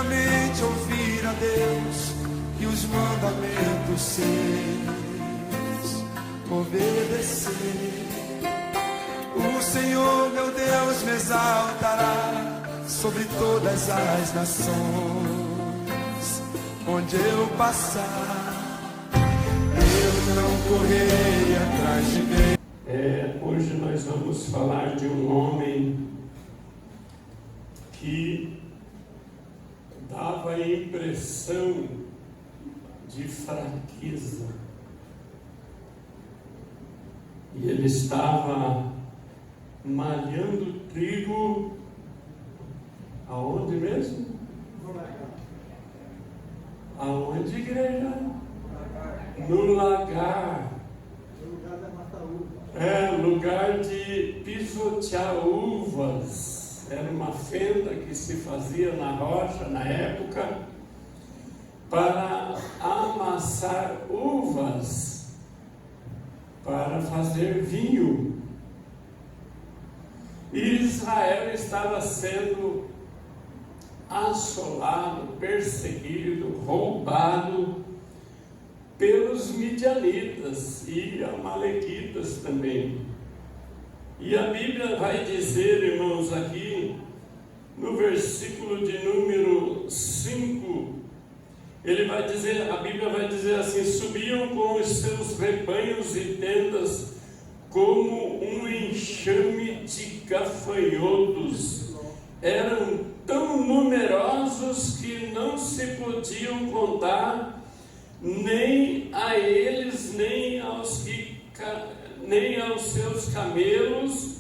primeiramente ouvir a Deus e os mandamentos seus obedecer. O Senhor meu Deus me exaltará sobre todas as nações. Onde eu passar, eu não correrei atrás de Deus. Hoje nós vamos falar de um homem que dava a impressão de fraqueza. E ele estava malhando trigo aonde mesmo? Aonde, igreja? No lagar. Lugar de pisotear uvas. Era uma fenda que se fazia na rocha na época para amassar uvas, para fazer vinho. E Israel estava sendo assolado, perseguido, roubado pelos midianitas e amalequitas também. E a Bíblia vai dizer, irmãos, aqui no versículo de número 5, a Bíblia vai dizer assim: subiam com os seus rebanhos e tendas como um enxame de gafanhotos. Eram tão numerosos que não se podiam contar, nem a eles, nem aos seus camelos.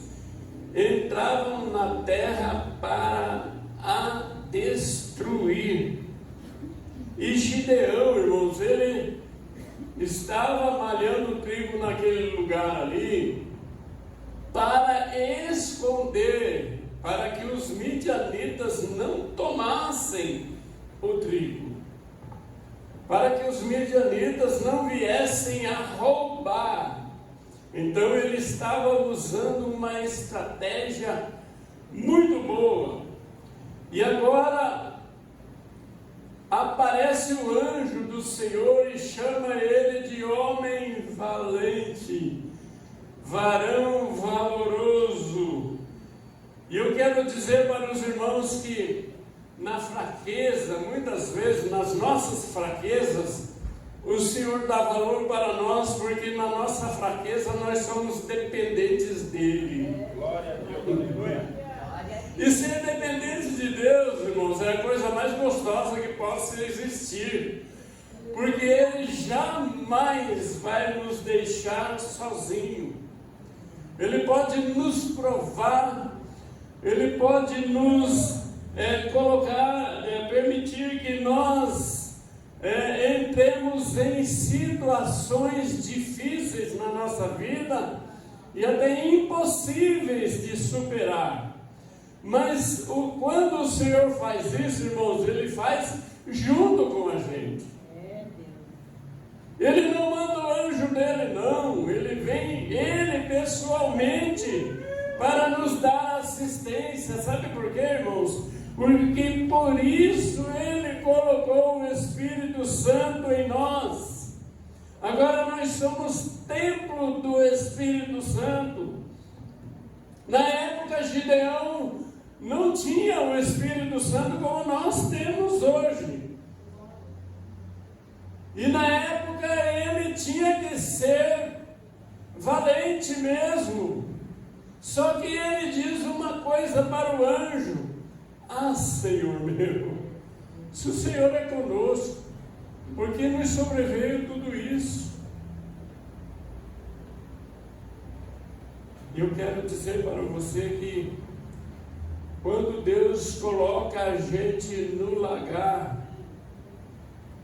Entravam na terra para a destruir. E Gideão, irmãos, ele estava malhando trigo naquele lugar ali para esconder, para que os midianitas não tomassem o trigo, para que os midianitas não viessem a roubar. Então ele estava usando uma estratégia muito boa. E agora aparece o anjo do Senhor e chama ele de homem valente, varão valoroso. E eu quero dizer para os irmãos que na fraqueza, muitas vezes nas nossas fraquezas, o Senhor dá valor para nós, porque na nossa fraqueza nós somos dependentes dEle. Glória a Deus, aleluia. E ser dependente de Deus, irmãos, é a coisa mais gostosa que possa existir, porque Ele jamais vai nos deixar sozinho. Ele pode nos provar, Ele pode nos permitir que nós entremos em situações difíceis na nossa vida e até impossíveis de superar. Mas quando o Senhor faz isso, irmãos, Ele faz junto com a gente. Ele não manda o anjo dele, não. Ele vem, Ele pessoalmente, para nos dar assistência. Sabe por quê, irmãos? Porque por isso Ele colocou o Espírito Santo em nós. Agora nós somos templo do Espírito Santo. Na época, Gideão não tinha o Espírito Santo como nós temos hoje. E na época ele tinha que ser valente mesmo. Só que ele diz uma coisa para o anjo: ah, Senhor meu, se o Senhor é conosco, por que nos sobreveio tudo isso? E eu quero dizer para você que quando Deus coloca a gente no lagar,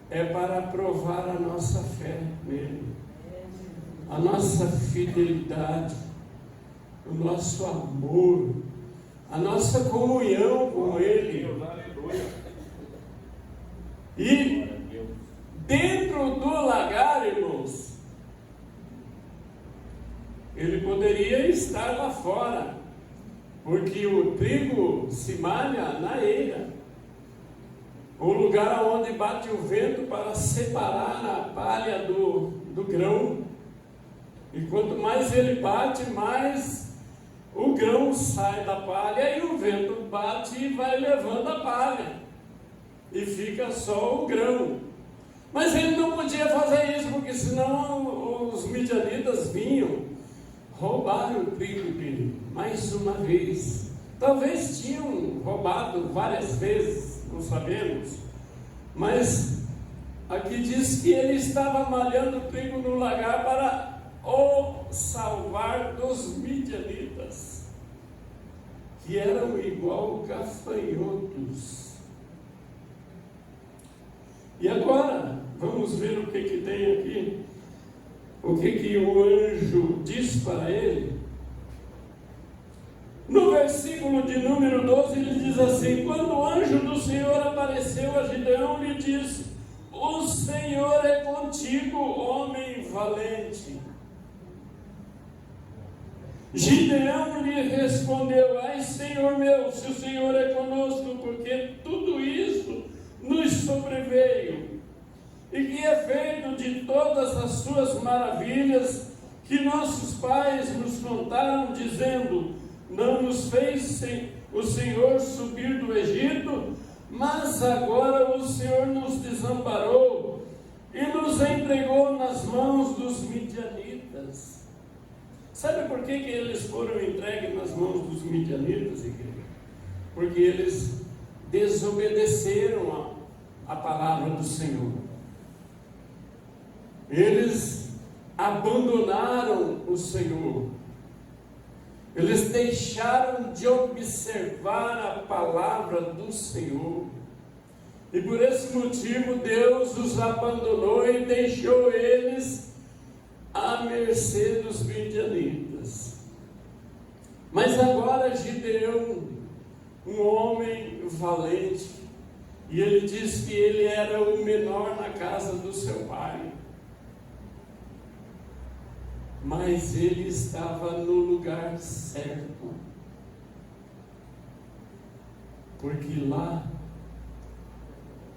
é para provar a nossa fé nele, a nossa fidelidade, o nosso amor, a nossa comunhão com Ele. E dentro do lagar, irmãos, ele poderia estar lá fora, porque o trigo se malha na eira. o lugar onde bate o vento para separar a palha do grão. E quanto mais ele bate, mais o grão sai da palha e o vento bate e vai levando a palha. E fica só o grão. Mas ele não podia fazer isso, porque senão os midianitas vinham roubar o trigo dele, mais uma vez. Talvez tinham roubado várias vezes, não sabemos. Mas aqui diz que ele estava malhando o trigo no lagar para o salvar dos midianitas, que eram igual gafanhotos. E agora, vamos ver o que tem aqui. O que o anjo diz para ele. No versículo de número 12, ele diz assim: quando o anjo do Senhor apareceu a Gideão, lhe disse: o Senhor é contigo, homem valente. Gideão lhe respondeu: ai, Senhor meu, se o Senhor é conosco, porque tudo isso nos sobreveio, e que é feito de todas as suas maravilhas que nossos pais nos contaram, dizendo: não nos fez o Senhor subir do Egito, mas agora o Senhor nos desamparou e nos entregou nas mãos dos midianitas. Sabe por que eles foram entregues nas mãos dos midianitas, igreja? Porque eles desobedeceram a palavra do Senhor. Eles abandonaram o Senhor. Eles deixaram de observar a palavra do Senhor. E por esse motivo Deus os abandonou e deixou eles à mercê dos midianitas. Mas agora Gideão, um homem valente, e ele diz que ele era o menor na casa do seu pai, mas ele estava no lugar certo, porque lá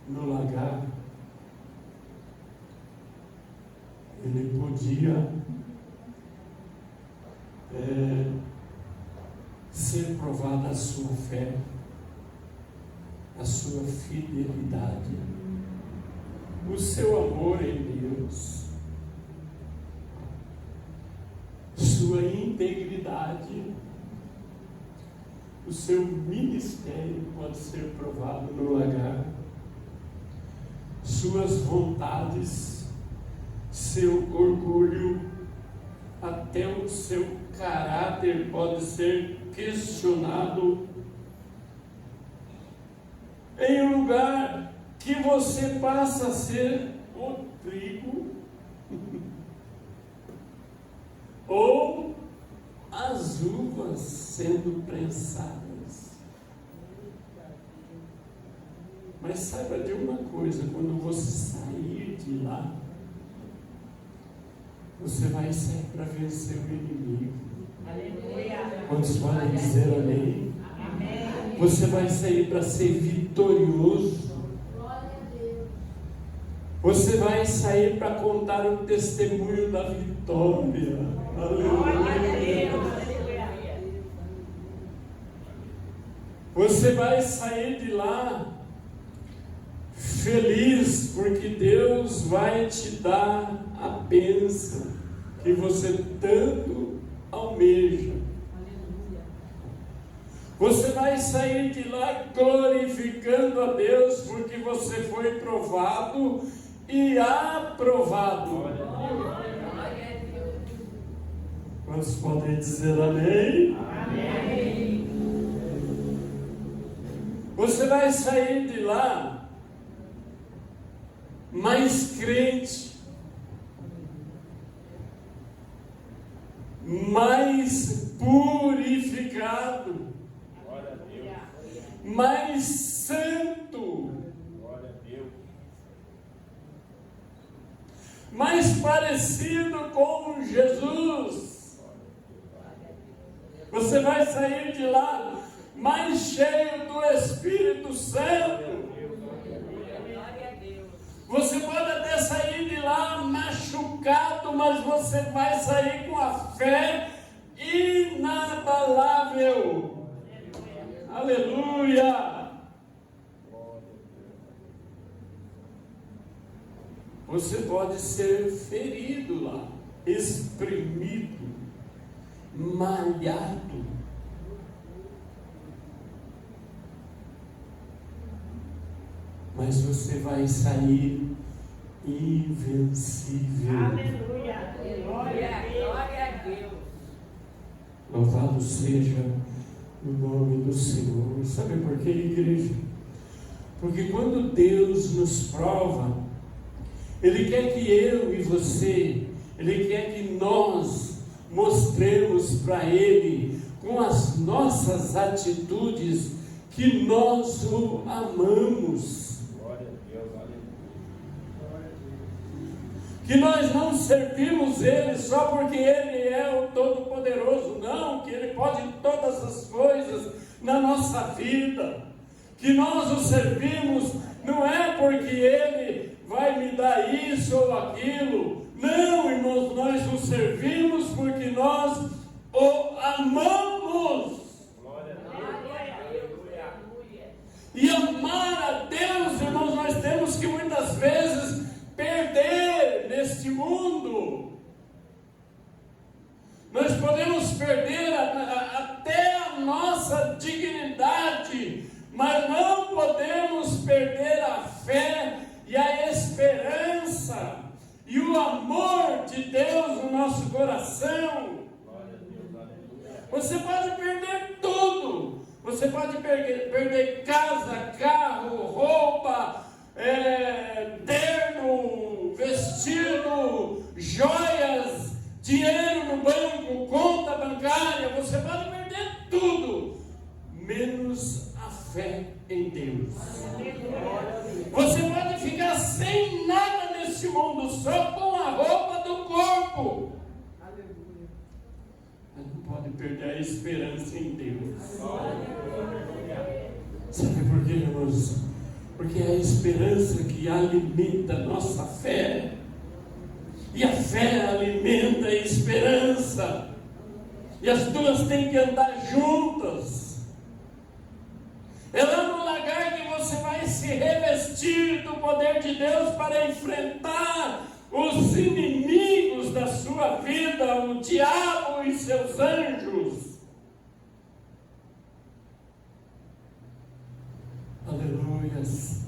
no lagar ele podia ser provada a sua fé, a sua fidelidade, o seu amor em Deus, sua integridade. O seu ministério pode ser provado no lagar, suas vontades, seu orgulho, até o seu caráter pode ser questionado em um lugar que você passa a ser o trigo ou as uvas sendo prensadas. Mas saiba de uma coisa: quando você sair de lá, você vai sair para vencer o inimigo. Aleluia. Quantos podem dizer amém? Amém. Você vai sair para ser vitorioso. Você vai sair para contar o testemunho da vitória. Aleluia. Você vai sair de lá feliz, porque Deus vai te dar a bênção que você tanto almeja. Você vai sair de lá glorificando a Deus, porque você foi provado e aprovado. Quantos podem dizer amém? Amém. Você vai sair de lá mais crente, mais purificado, mais santo, mais parecido com Jesus. Você vai sair de lá mais cheio do Espírito Santo. Você pode até sair de lá machucado, mas você vai sair com a fé inabalável. Aleluia! Você pode ser ferido lá, espremido, malhado. Mas você vai sair invencível. Aleluia! Glória a Deus! Louvado seja o nome do Senhor. Sabe por quê, igreja? Porque quando Deus nos prova, Ele quer que eu e você, Ele quer que nós mostremos para Ele, com as nossas atitudes, que nós o amamos. Que nós não servimos Ele só porque Ele é o Todo-Poderoso, não, que Ele pode todas as coisas na nossa vida. Que nós o servimos não é porque Ele vai me dar isso ou aquilo. Não, irmãos, nós o servimos porque nós o amamos. E amar a Deus, irmãos, nós temos que muitas vezes perder neste mundo. Nós podemos perder até a nossa dignidade, mas não podemos perder a fé e a esperança e o amor de Deus no nosso coração. Você pode perder tudo. Você pode perder casa, carro, roupa, terno, vestido, joias, dinheiro no banco, conta bancária. Você pode perder tudo, menos a fé em Deus. Você pode ficar sem nada nesse mundo, só com a roupa do corpo, mas não pode perder a esperança em Deus. Sabe por quê, irmãos? Porque é a esperança que alimenta a nossa fé. E a fé alimenta a esperança. E as duas têm que andar juntas. É lá no lagar que você vai se revestir do poder de Deus para enfrentar os inimigos da sua vida, o diabo e seus anjos. Aleluias.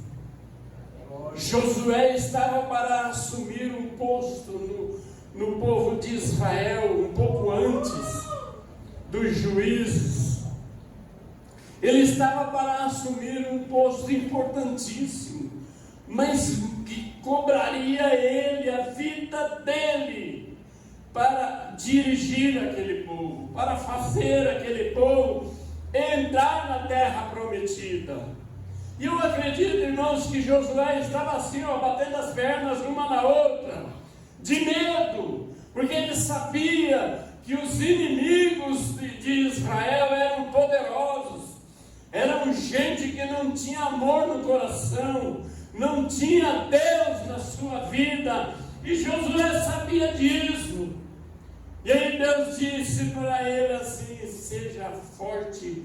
Josué estava para assumir um posto no povo de Israel, um pouco antes dos juízes. Ele estava para assumir um posto importantíssimo, mas que cobraria ele, a vida dele, para dirigir aquele povo, para fazer aquele povo entrar na terra prometida. E eu acredito, irmãos, que Josué estava assim, batendo as pernas uma na outra, de medo, porque ele sabia que os inimigos de Israel eram poderosos, eram gente que não tinha amor no coração, não tinha Deus na sua vida, e Josué sabia disso. E aí Deus disse para ele assim: seja forte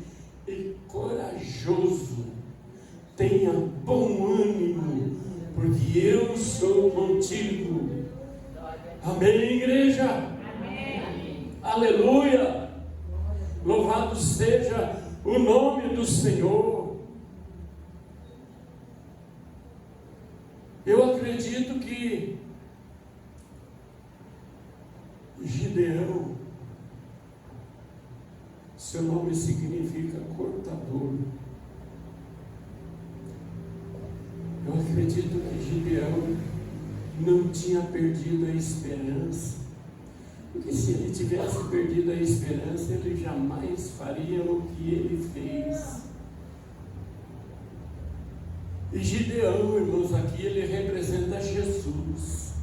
e corajoso, tenha bom ânimo, porque eu sou contigo. Amém, igreja? Amém. Aleluia! Louvado seja o nome do Senhor. Eu acredito que Gideão, seu nome significa cortador. Eu acredito que Gideão não tinha perdido a esperança, porque se ele tivesse perdido a esperança, ele jamais faria o que ele fez. E Gideão, irmãos, aqui ele representa Jesus.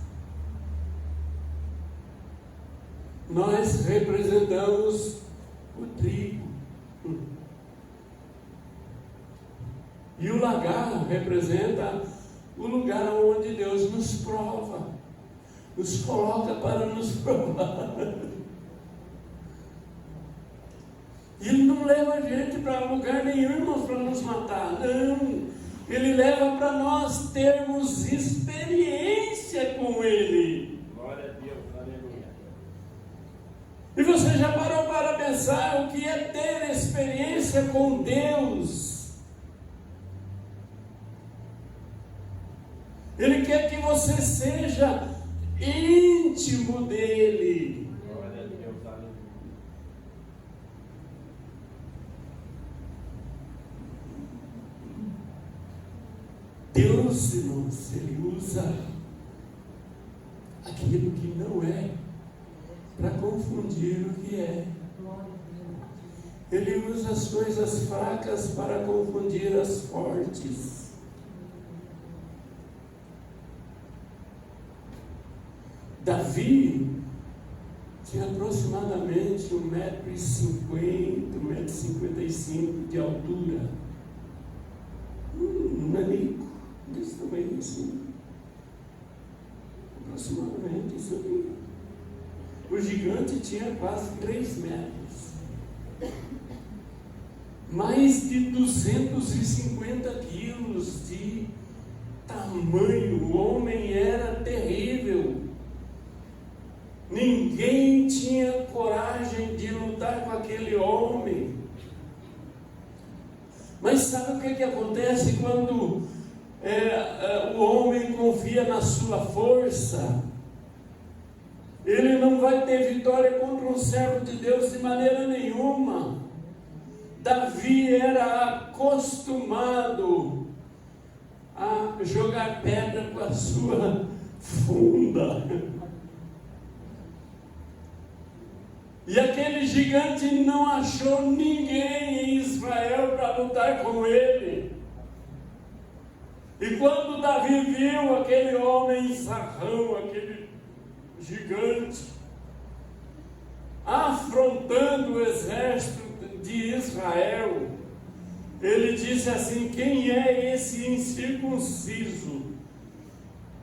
Nós representamos o trigo. E o lagar representa o lugar onde Deus nos prova, nos coloca para nos provar. Ele não leva a gente para lugar nenhum, irmãos, para nos matar, não. Ele leva para nós termos experiência com Ele. Glória a Deus, aleluia. E você já parou para pensar o que é ter experiência com Deus? Ele quer que você seja íntimo dEle. Glória a Deus, aleluia. Deus, irmãos, Ele usa aquilo que não é para confundir o que é. Ele usa as coisas fracas para confundir as fortes. Davi tinha aproximadamente 1,50 m, 1,55 m de altura. Um nanico, desse tamanho assim. Aproximadamente isso aí. O gigante tinha quase 3 metros. Mais de 250 quilos de tamanho. O homem era terrível. Ninguém tinha coragem de lutar com aquele homem. Mas sabe o que acontece quando o homem confia na sua força? Ele não vai ter vitória contra um servo de Deus de maneira nenhuma. Davi era acostumado a jogar pedra com a sua funda. E aquele gigante não achou ninguém em Israel para lutar com ele. E quando Davi viu aquele homem sarrão, aquele gigante, afrontando o exército de Israel, ele disse assim: quem é esse incircunciso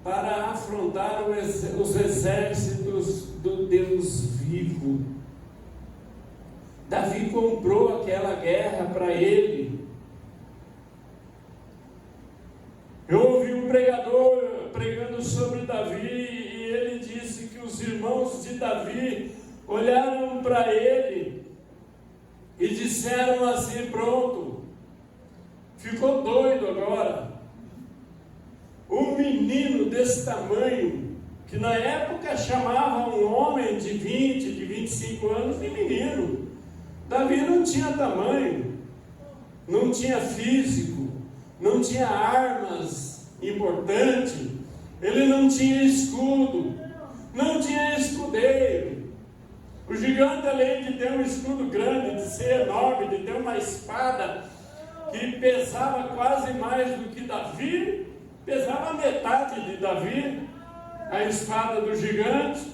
para afrontar os exércitos do Deus vivo? Davi comprou aquela guerra para ele. Eu ouvi um pregador pregando sobre Davi e ele disse que os irmãos de Davi olharam para ele e disseram assim: pronto, ficou doido agora. Um menino desse tamanho, que na época chamava um homem de 20, de 25 anos de menino. Davi não tinha tamanho, não tinha físico, não tinha armas importantes, ele não tinha escudo, não tinha escudeiro. O gigante, além de ter um escudo grande, de ser enorme, de ter uma espada que pesava quase mais do que Davi, pesava metade de Davi, a espada do gigante.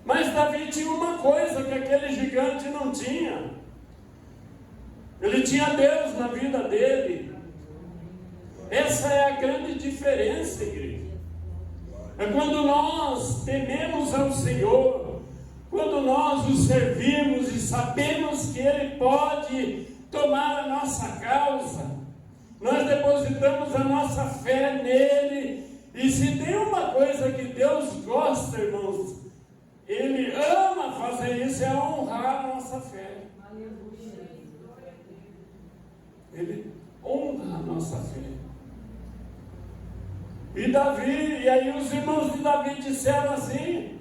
Mas Davi tinha uma coisa que aquele gigante não tinha. Ele tinha Deus na vida dele. Essa é a grande diferença, igreja. É quando nós tememos ao Senhor, quando nós o servimos e sabemos que Ele pode tomar a nossa causa, nós depositamos a nossa fé nele. E se tem uma coisa que Deus gosta, irmãos, Ele ama fazer isso, é honrar a nossa fé. Ele honra a nossa fé. E aí os irmãos de Davi disseram assim: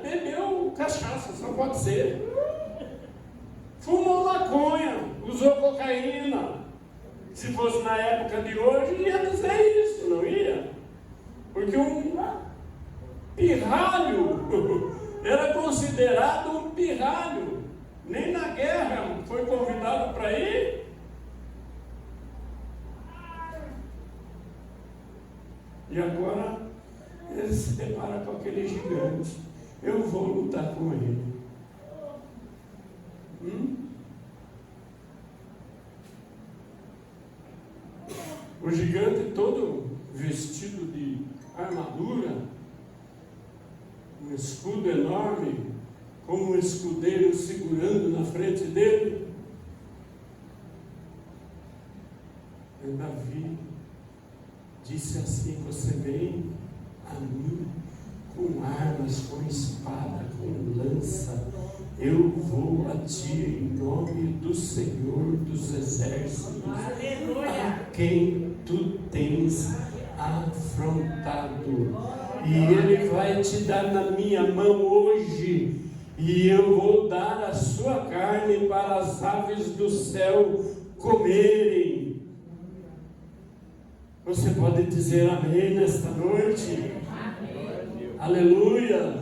bebeu cachaça, só pode ser. Fumou maconha, usou cocaína. Se fosse na época de hoje, ia dizer isso, não ia? Porque um pirralho era considerado um pirralho. Nem na guerra foi convidado para ir. E agora ele se depara com aquele gigante. Eu vou lutar com ele. O gigante todo vestido de armadura, um escudo enorme, com um escudeiro segurando na frente dele. E Davi disse assim: você vem a mim com armas, com espada, com lança, eu vou a ti em nome do Senhor dos Exércitos, a quem tu tens afrontado, e Ele vai te dar na minha mão hoje, e eu vou dar a sua carne para as aves do céu comerem. Você pode dizer amém nesta noite? Amém. Aleluia!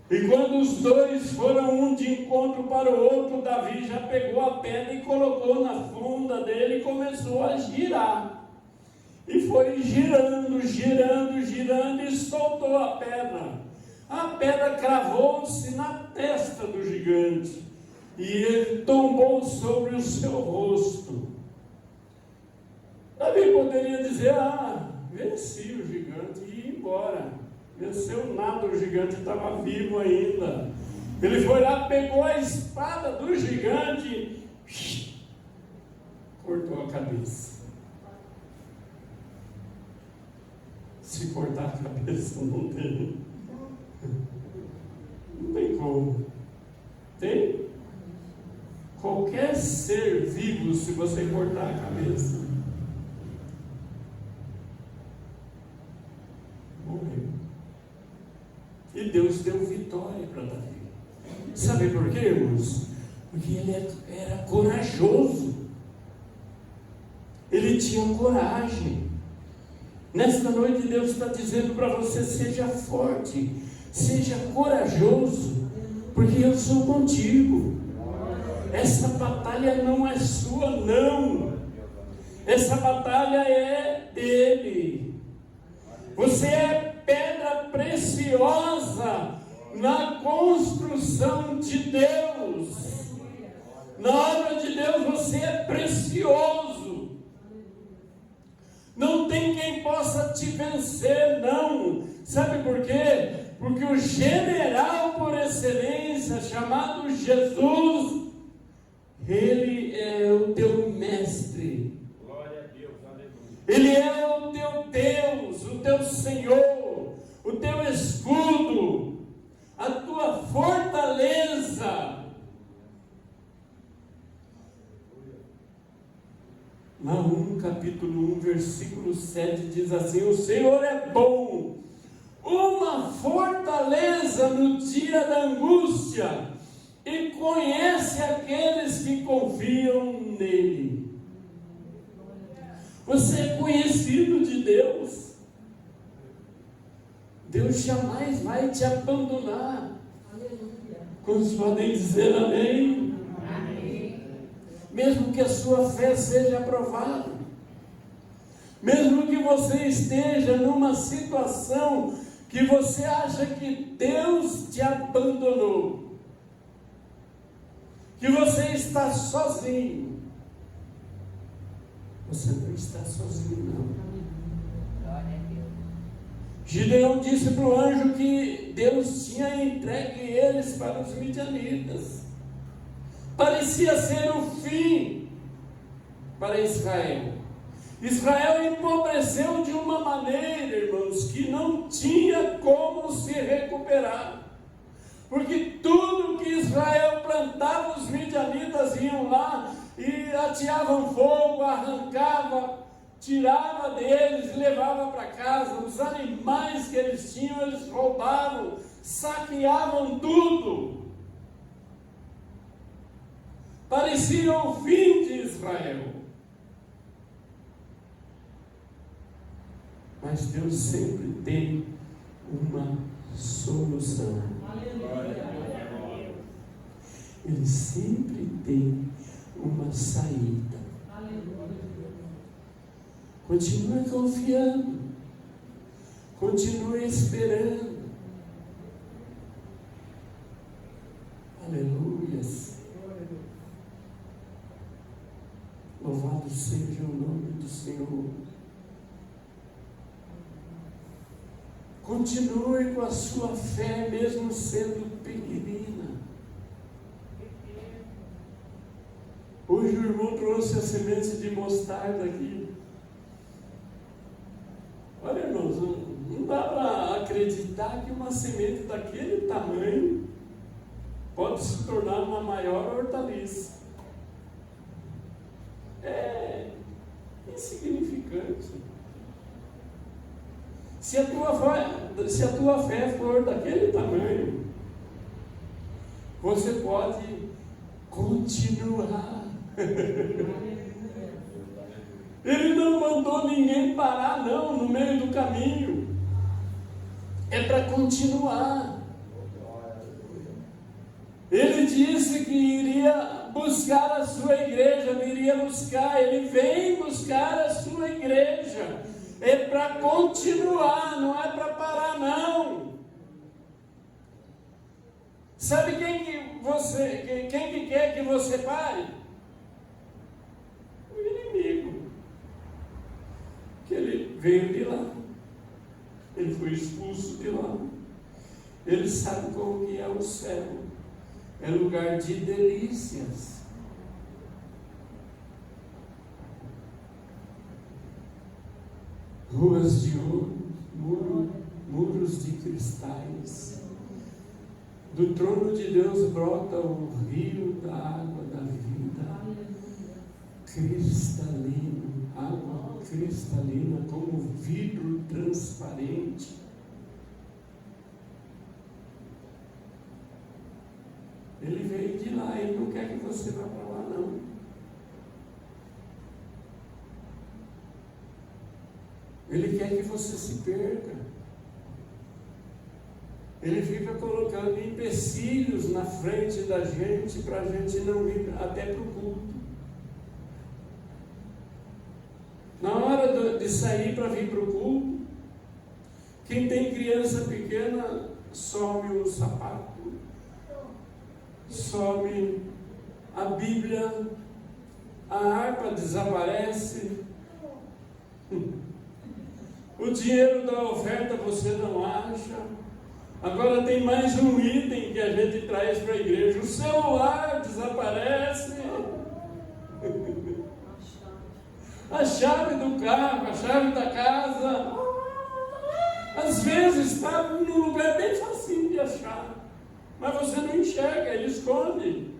E quando os dois foram um de encontro para o outro, Davi já pegou a pedra e colocou na funda dele e começou a girar. E foi girando, girando, girando e soltou a pedra. A pedra cravou-se na testa do gigante e ele tombou sobre o seu rosto. Davi poderia dizer: venci o gigante e ir embora. Venceu nada, o gigante estava vivo ainda. Ele foi lá, pegou a espada do gigante e cortou a cabeça. Se cortar a cabeça não tem. Não tem como. Tem? Qualquer ser vivo, se você cortar a cabeça, morreu. E Deus deu vitória para Davi. Sabe por quê, irmãos? Porque ele era corajoso. Ele tinha coragem. Nesta noite Deus está dizendo para você: seja forte, seja corajoso, porque eu sou contigo. Essa batalha não é sua, não. Essa batalha é dele. Você é pedra preciosa na construção de Deus. Na obra de Deus você é precioso. Não tem quem possa te vencer, não. Sabe por quê? Porque o general por excelência, chamado Jesus, Ele é o teu mestre. Glória a Deus, aleluia. Ele é o teu Deus, o teu Senhor, o teu escudo, a tua fortaleza. Naum capítulo 1, versículo 7 diz assim: o Senhor é bom, uma fortaleza no dia da angústia, e conhece aqueles que confiam nele. Você é conhecido de Deus. Deus jamais vai te abandonar. Quantos podem dizer amém? Amém. Mesmo que a sua fé seja aprovada, mesmo que você esteja numa situação que você acha que Deus te abandonou, que você está sozinho, você não está sozinho, não. Gideão disse para o anjo que Deus tinha entregue eles para os midianitas. Parecia ser o fim para Israel. Israel empobreceu de uma maneira, irmãos, que não tinha como se recuperar. Porque tudo que Israel plantava, os midianitas iam lá e ateavam fogo, arrancavam, tirava deles, levava para casa. Os animais que eles tinham, eles roubavam, saqueavam tudo. Parecia o fim de Israel. Mas Deus sempre tem uma solução. Ele sempre tem uma saída. Continue confiando. Continue esperando. Aleluias. Louvado Louvado seja o nome do Senhor. Continue com a sua fé, mesmo sendo pequenina. Hoje o irmão trouxe a semente de mostarda aqui. Olha, irmãos, não dá para acreditar que uma semente daquele tamanho pode se tornar uma maior hortaliça. É insignificante. Se a tua fé for daquele tamanho, você pode continuar. Ele não mandou ninguém parar, não, no meio do caminho. É para continuar. Ele disse que iria buscar a sua igreja, ele vem buscar a sua igreja. É para continuar, não é para parar, não. Sabe quem que quer que você pare? O inimigo. Que ele veio de lá. Ele foi expulso de lá. Ele sabe como que é o céu. É lugar de delícias. Ruas de ouro, muros de cristais. Do trono de Deus brota o rio da água da vida. Cristalino, água cristalina, como vidro transparente. Ele veio de lá, ele não quer que você vá para lá, não. Ele quer que você se perca. Ele fica colocando empecilhos na frente da gente, para a gente não ir até para o culto. Na hora de sair para vir para o culto, quem tem criança pequena, some o sapato, some a Bíblia, a harpa desaparece. O dinheiro da oferta você não acha. Agora tem mais um item que a gente traz para a igreja. O celular desaparece. A chave do carro, a chave da casa. Às vezes está num lugar bem facinho de achar. Mas você não enxerga, ele esconde.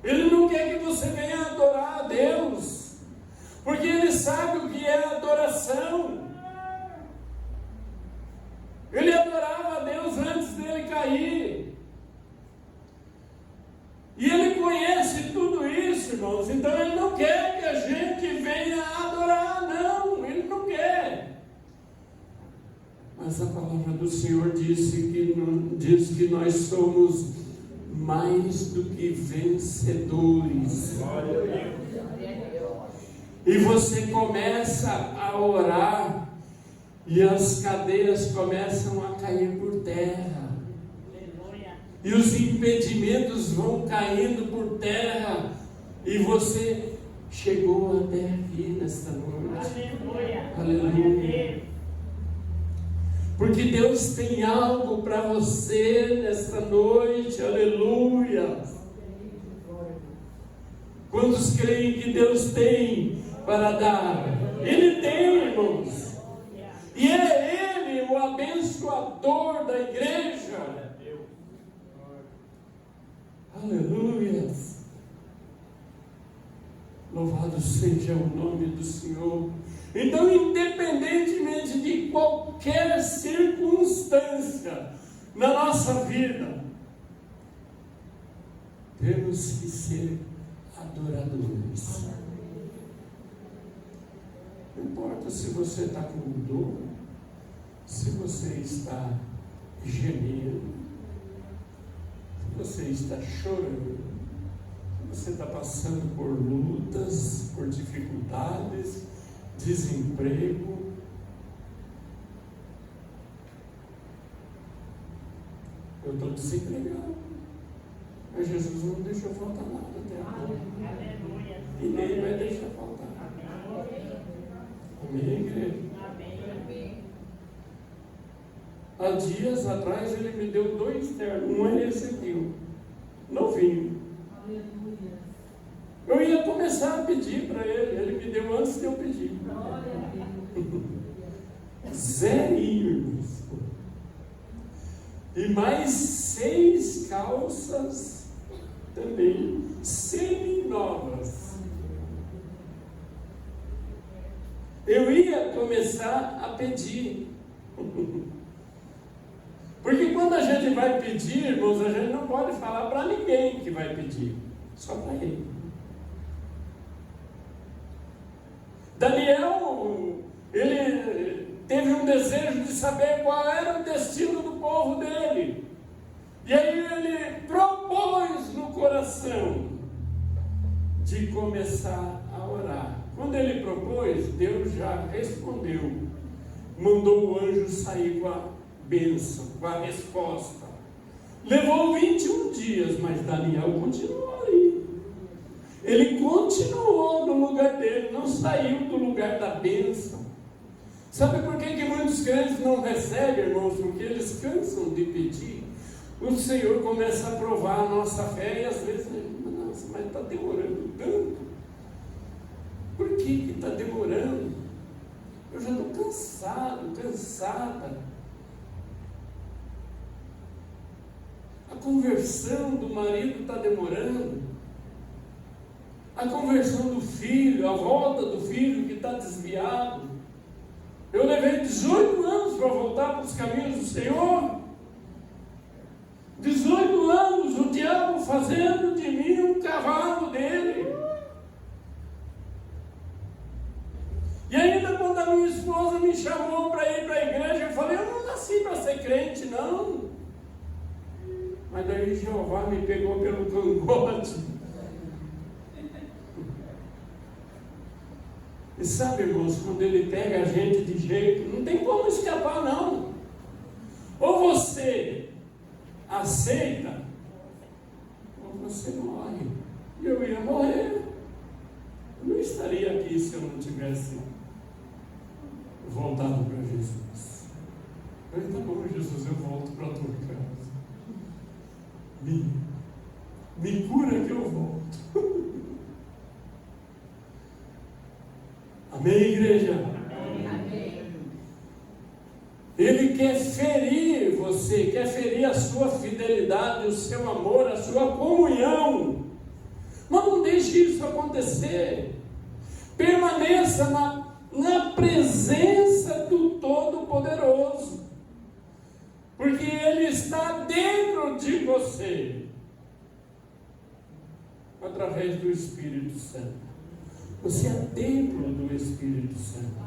Ele não quer que você venha adorar a Deus. Porque ele sabe o que é adoração. Ele adorava a Deus antes dele cair. E ele conhece tudo isso, irmãos. Então ele não quer que a gente venha adorar, não. Ele não quer. Mas a palavra do Senhor diz que nós somos mais do que vencedores. Glória a Deus. E você começa a orar, e as cadeias começam a cair por terra, e os impedimentos vão caindo por terra, e você chegou até aqui nesta noite. Aleluia. Porque Deus tem algo para você nesta noite. Aleluia. Quantos creem que Deus tem para dar? Ele tem, irmãos. E é Ele o abençoador da igreja. Aleluia. Louvado seja o nome do Senhor. Então, independentemente de qualquer circunstância na nossa vida, temos que ser adoradores. Não importa se você está com dor, se você está gemendo, se você está chorando, se você está passando por lutas, por dificuldades, desemprego. Eu estou desempregado. Mas Jesus não deixou faltar nada até agora. E nem vai deixar faltar. Amém, igreja? Há dias atrás ele me deu 2 ternos. Um é esse aqui, novinho. Eu ia começar a pedir para ele. Ele me deu antes de eu pedir. Zerinho, irmãos. E mais 6 calças também semi-novas. Eu ia começar a pedir. Porque quando a gente vai pedir, irmãos, a gente não pode falar para ninguém que vai pedir. Só para ele. Daniel, ele teve um desejo de saber qual era o destino do povo dele. E aí ele propôs no coração de começar a orar. Quando ele propôs, Deus já respondeu. Mandou o anjo sair com a bênção, com a resposta. Levou 21 dias, mas Daniel continuou ali. Ele continuou no lugar dele, não saiu do lugar da bênção. Sabe por que muitos crentes não recebem, irmãos? Porque eles cansam de pedir. O Senhor começa a provar a nossa fé e às vezes, nossa, mas está demorando tanto. Por que está demorando? Eu já estou cansado, cansada. A conversão do marido está demorando. A conversão do filho, a volta do filho que está desviado. Eu levei 18 anos para voltar para os caminhos do Senhor. 18 anos o diabo fazendo de mim um cavalo dele. E ainda quando a minha esposa me chamou para ir para a igreja, eu falei, eu não nasci para ser crente, não. Mas daí Jeová me pegou pelo cangote. E sabe, irmãos, quando ele pega a gente de jeito, não tem como escapar, não. Ou você aceita, ou você morre. E eu ia morrer. Eu não estaria aqui se eu não tivesse voltado para Jesus. Eu falei, tá bom, Jesus, eu volto para a tua casa. Me cura que eu volto. Amém, igreja? Amém. Ele quer ferir você, quer ferir a sua fidelidade, o seu amor, a sua comunhão. Mas não deixe isso acontecer. Permaneça na presença do Todo-Poderoso. Porque Ele está dentro de você. Através do Espírito Santo. Você é templo do Espírito Santo.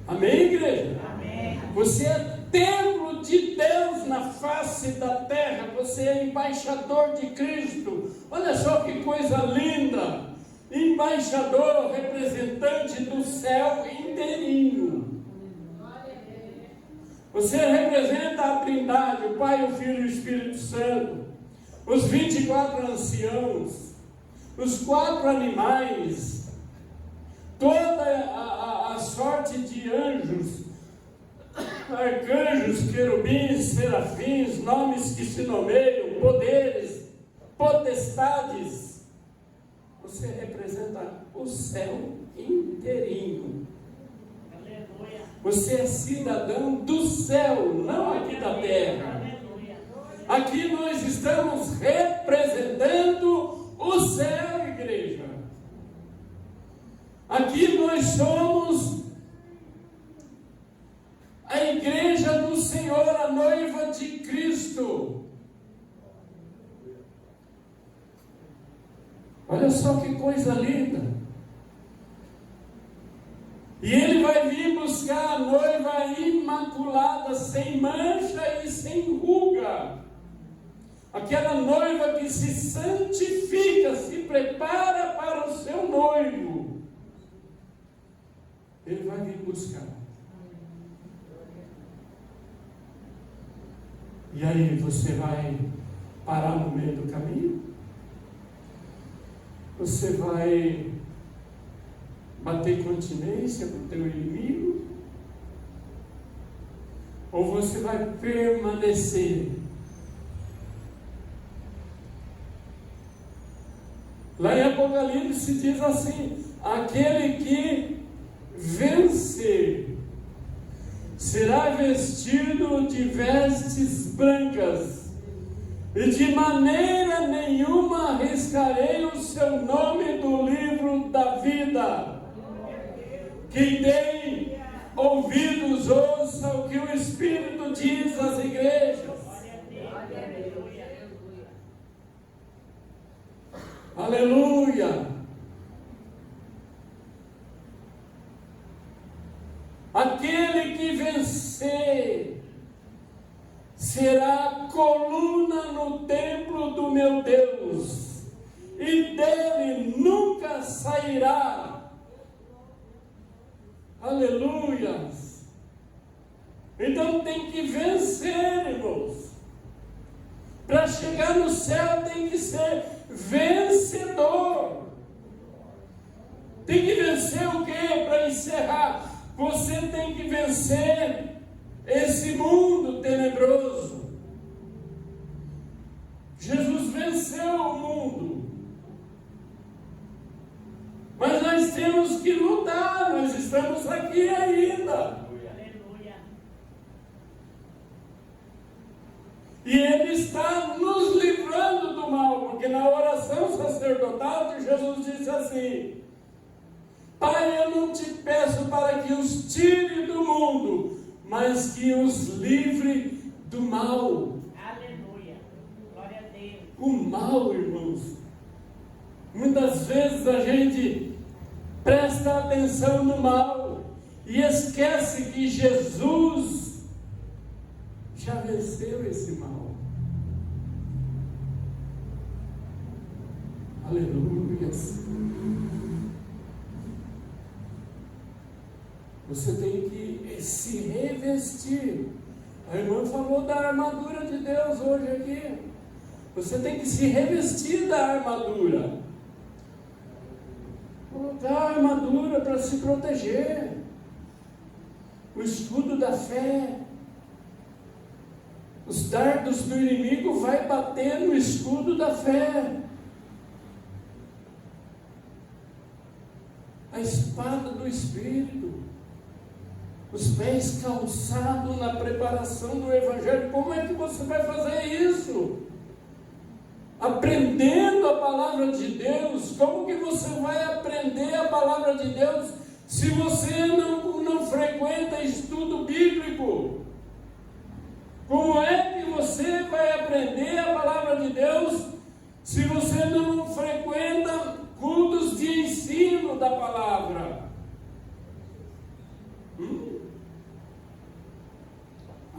Amém, igreja? Amém. Você é templo de Deus na face da terra. Você é embaixador de Cristo. Olha só que coisa linda. Embaixador, representante do céu inteirinho. Você representa a Trindade, o Pai, o Filho e o Espírito Santo. Os 24 anciãos. Os 4 animais, toda a sorte de anjos, arcanjos, querubins, serafins, nomes que se nomeiam, poderes, potestades. Você representa o céu inteirinho. Você é cidadão do céu, não aqui da terra. Aqui nós estamos representando o céu, igreja. Aqui nós somos a igreja do Senhor, a noiva de Cristo. Olha só que coisa linda. E Ele vai vir buscar a noiva imaculada, sem mancha e sem ruga. Aquela noiva que se santifica, se prepara para o seu noivo. Ele vai vir buscar. E aí você vai parar no meio do caminho? Você vai bater continência para o teu inimigo? Ou você vai permanecer? Lá em Apocalipse diz assim: aquele que vencer será vestido de vestes brancas, e de maneira nenhuma arriscarei o seu nome do livro da vida. Quem tem ouvidos, ouça o que o Espírito diz às igrejas. Aleluia! Aquele que vencer será coluna no templo do meu Deus, e dele nunca sairá. Aleluia! Então tem que vencer, irmãos. Para chegar no céu tem que ser vencedor. Tem que vencer o quê? Para encerrar, você tem que vencer esse mundo tenebroso. Jesus venceu o mundo, mas nós temos que lutar. Nós estamos aqui ainda. E Ele está nos livrando do mal, porque na oração sacerdotal Jesus disse assim: Pai, eu não te peço para que os tire do mundo, mas que os livre do mal. Aleluia. Glória a Deus. O mal, irmãos. Muitas vezes a gente presta atenção no mal e esquece que Jesus já venceu esse mal. Aleluia. Você tem que se revestir. A irmã falou da armadura de Deus hoje aqui. Você tem que se revestir da armadura. Colocar a armadura para se proteger. O escudo da fé. Os dardos do inimigo vai bater no escudo da fé. A espada do Espírito. Os pés calçados na preparação do Evangelho. Como é que você vai fazer isso? Aprendendo a palavra de Deus. Como que você vai aprender a palavra de Deus se você não frequenta estudo bíblico? Como é que você vai aprender a palavra de Deus se você não frequenta cultos de ensino da palavra?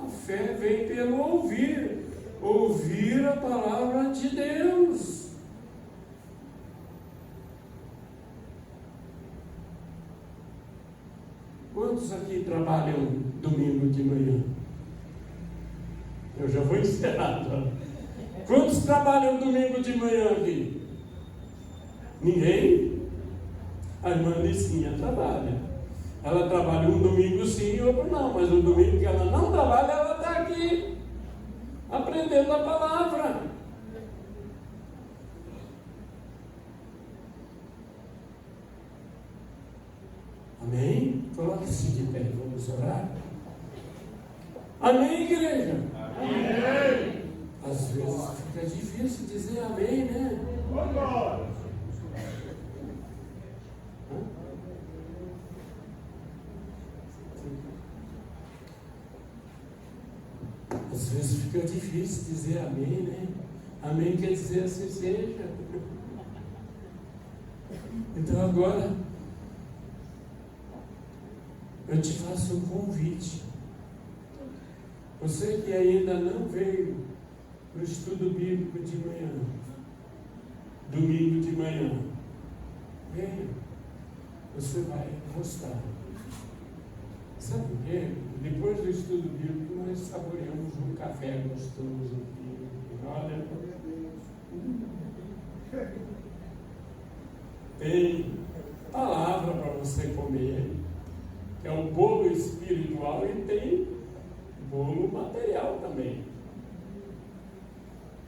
A fé vem pelo ouvir. Ouvir a palavra de Deus. Quantos aqui trabalham domingo de manhã? Eu já vou encerrar. Quantos trabalham domingo de manhã aqui? Ninguém? A irmã Licinha trabalha. Ela trabalha um domingo sim e outro não, mas o domingo que ela não trabalha, ela está aqui, aprendendo a palavra. Amém? Coloque-se de pé, vamos orar. Amém, igreja? Amém. Às vezes fica difícil dizer amém, né? Vamos. Às vezes fica difícil dizer amém, né? Amém quer dizer assim seja. Então agora eu te faço um convite. Você que ainda não veio para o estudo bíblico de manhã, domingo de manhã, venha, você vai gostar. Sabe por quê? Depois do estudo bíblico, nós saboreamos um café gostoso aqui. Olha, tem palavra para você comer, que é um bolo espiritual, e tem bolo material também.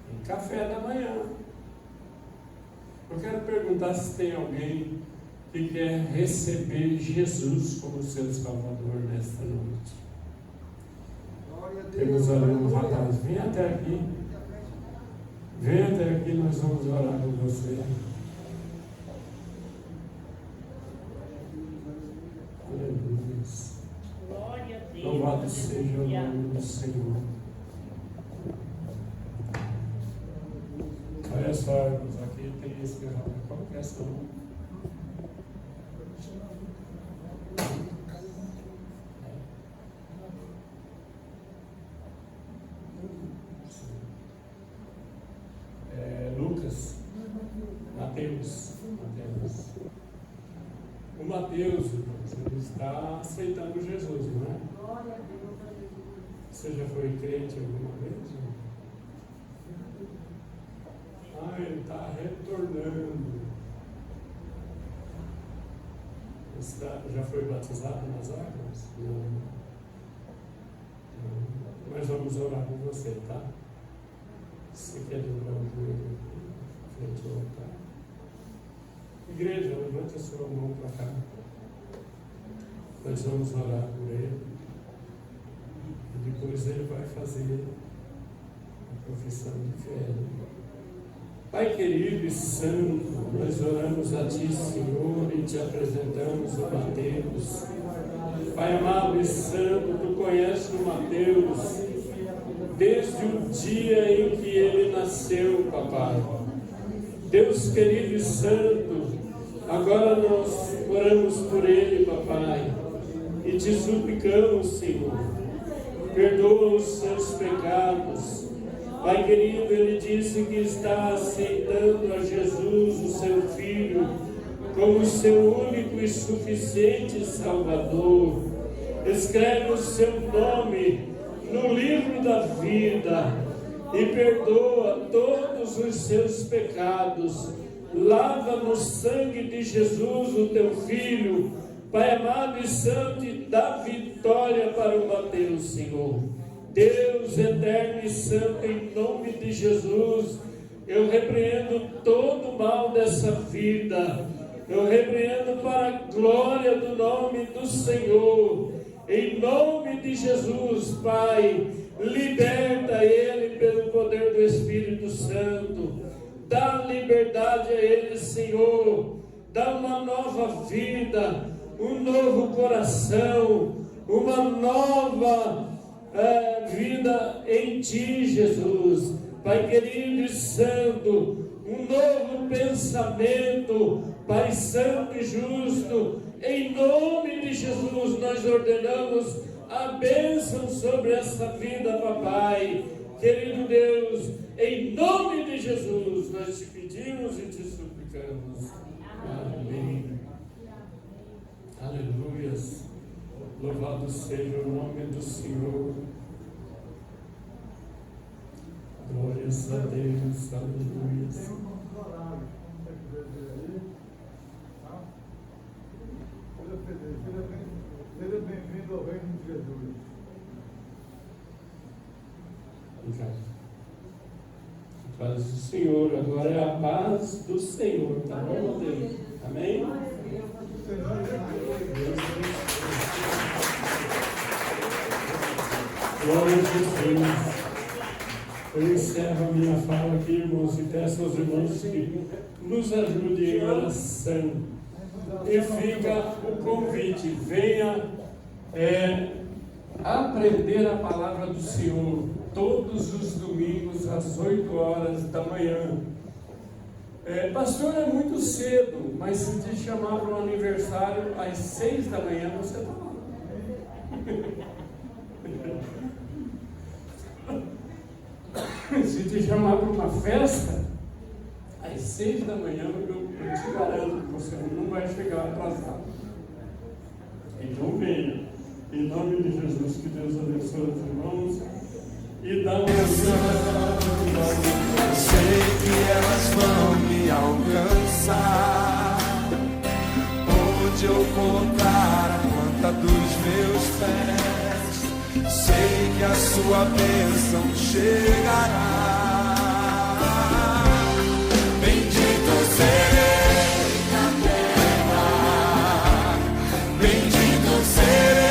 Tem café da manhã. Eu quero perguntar se tem alguém que quer receber Jesus como seu Salvador nesta noite. Temos ali um rapaz, vem até aqui. Vem até aqui, nós vamos orar com você. Aleluia. Glória a Deus. Louvado seja o nome do Senhor. Olha só, irmãos, aqui tem esse rapaz. Qual que é essa nome? Lucas, Mateus. O Mateus, irmãos, ele está aceitando Jesus, não é? Você já foi crente alguma vez? Ele está retornando. Já foi batizado nas águas? Não. Mas vamos orar com você, tá? Você quer dobrar o joelho frente ao altar? Igreja, levante a sua mão para cá. Nós vamos orar por ele. E depois ele vai fazer a profissão de fé. Pai querido e santo, nós oramos a Ti, Senhor, e Te apresentamos o Mateus. Pai amado e santo, Tu conheces o Mateus desde o dia em que ele nasceu, papai. Deus querido e santo, agora nós oramos por ele, papai, e Te suplicamos, Senhor, perdoa os seus pecados. Pai querido, ele disse que está aceitando a Jesus, o seu Filho, como seu único e suficiente Salvador. Escreve o seu nome no livro da vida e perdoa todos os seus pecados. Lava no sangue de Jesus, o teu Filho, Pai amado e santo, e dá vitória para o Mateus, Senhor. Deus eterno e santo, em nome de Jesus, eu repreendo todo o mal dessa vida, eu repreendo para a glória do nome do Senhor, em nome de Jesus, Pai, liberta ele pelo poder do Espírito Santo, dá liberdade a ele, Senhor, dá uma nova vida, um novo coração, uma nova vida em Ti, Jesus. Pai querido e santo, um novo pensamento, Pai santo e justo, em nome de Jesus nós ordenamos a bênção sobre essa vida, papai. Querido Deus, em nome de Jesus nós Te pedimos e Te suplicamos. Amém. Aleluias. Louvado seja o nome do Senhor. Glórias a Deus, aleluia. Seja bem-vindo ao reino de Jesus. Obrigado. A paz do Senhor, agora é a paz do Senhor, tá bom, Deus? Amém? Glória a Jesus. Eu encerro a minha fala aqui, irmãos, e peço aos irmãos que nos ajudem em oração. E fica o convite, venha aprender a palavra do Senhor todos os domingos às 8 horas da manhã. Pastor, é muito cedo, mas se te chamar para um aniversário às 6 da manhã, você está lá. Se te chamar para uma festa, às 6 da manhã, eu te garanto que você não vai chegar atrasado. Então venha, em nome de Jesus, que Deus abençoe os irmãos e dá uma sei que elas vão me alcançar. Onde eu colocar a planta dos meus pés, sei que a sua bênção chegará.